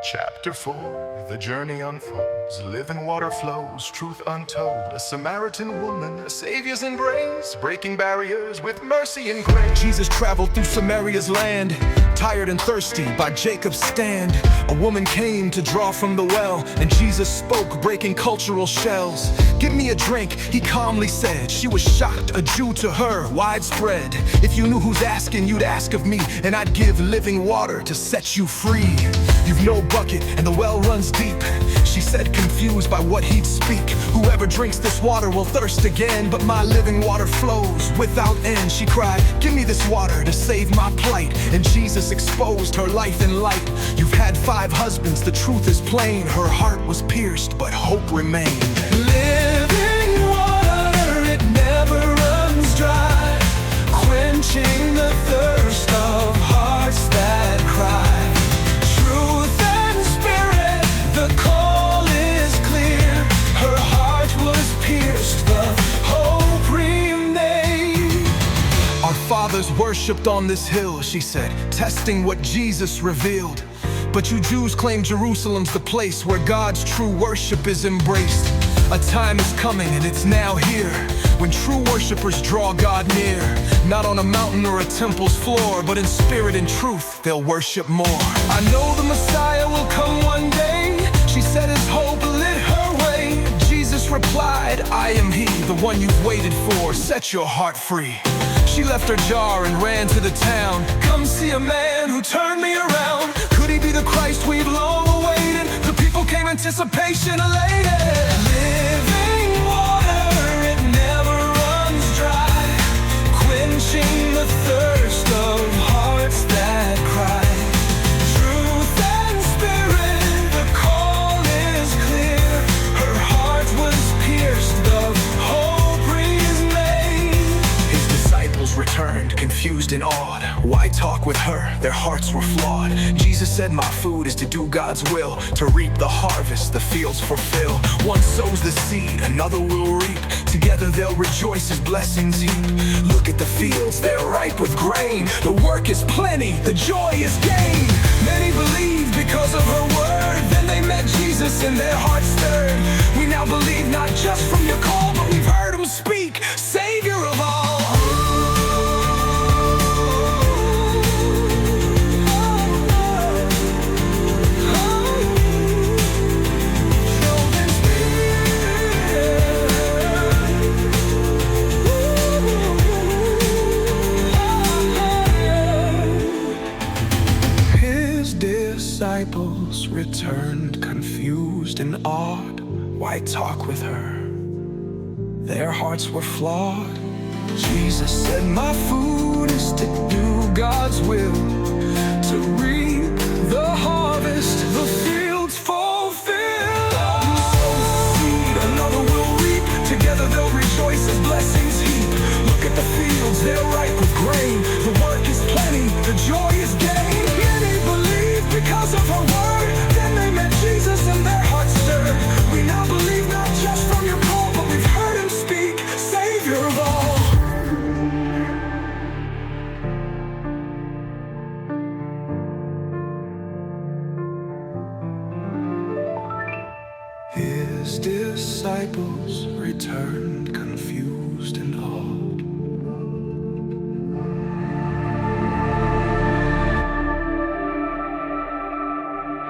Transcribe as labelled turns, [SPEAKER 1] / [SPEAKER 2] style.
[SPEAKER 1] Chapter 4, the journey unfolds, living water flows, truth untold. A Samaritan woman, a Savior's embrace, breaking barriers with mercy and grace.
[SPEAKER 2] Jesus traveled through Samaria's land, tired and thirsty by Jacob's stand. A woman came to draw from the well, and Jesus spoke, breaking cultural shells. "Give me a drink," he calmly said. She was shocked, a Jew to her, widespread. "If you knew who's asking, you'd ask of me, and I'd give living water to set you free. You've no bucket, and the well runs deep," she said, confused by what he'd speak. "Whoever drinks this water will thirst again, but my living water flows without end." She cried, "Give me this water to save my plight." And Jesus exposed her life in light. "You've had 5 husbands, the truth is plain." Her heart was pierced, but hope remained. Living water, it never runs dry, quenching the thirst of hearts that cry. Truth and spirit, the call is clear. Her heart was pierced, the hope remained. "Our fathers worshipped on this hill," she said, testing what Jesus revealed. "But you Jews claim Jerusalem's the place where God's true worship is embraced. A time is coming, and it's now here, when true worshipers draw God near. Not on a mountain or a temple's floor, but in spirit and truth, they'll worship more. I know the Messiah will come one day," she said as hope lit her way. Jesus replied, "I am he, the one you've waited for. Set your heart free." She left her jar and ran to the town. "Come see a man who turned me around. Could he be the Christ we've long awaited?" The people came, anticipation elated. Living water, it never runs dry, quenching the thirst of hearts that cry. Truth and spirit, the call is clear. Her heart was pierced, the hope remained. His disciples returned, confused and awed. Why talk with her? Their hearts were flawed. Jesus said, "My food is to do God's will, to reap the harvest, the fields fulfill. One sows the seed, another will reap. Together they'll rejoice as blessings heap. Look at the fields, they're ripe with grain. The work is plenty, the joy is gain." Many believed because of her word. Then they met Jesus and their hearts stirred. "We now believe not just from your call, but we've heard him speak, Savior of all." Disciples returned, confused and awed. Why talk with her? Their hearts were flawed. Jesus said, "My food is to do God's will, to reap the harvest, the fields fulfill." One sows seed, another will reap. Together they'll rejoice as blessings heap. Look at the fields, they're ripe with grain. The work is plenty, the joy is gain. Many believe because of her word. Then they met Jesus and their hearts stirred. "We now believe not just from your call, but we've heard him speak, Savior of all." His disciples returned, confused and awed.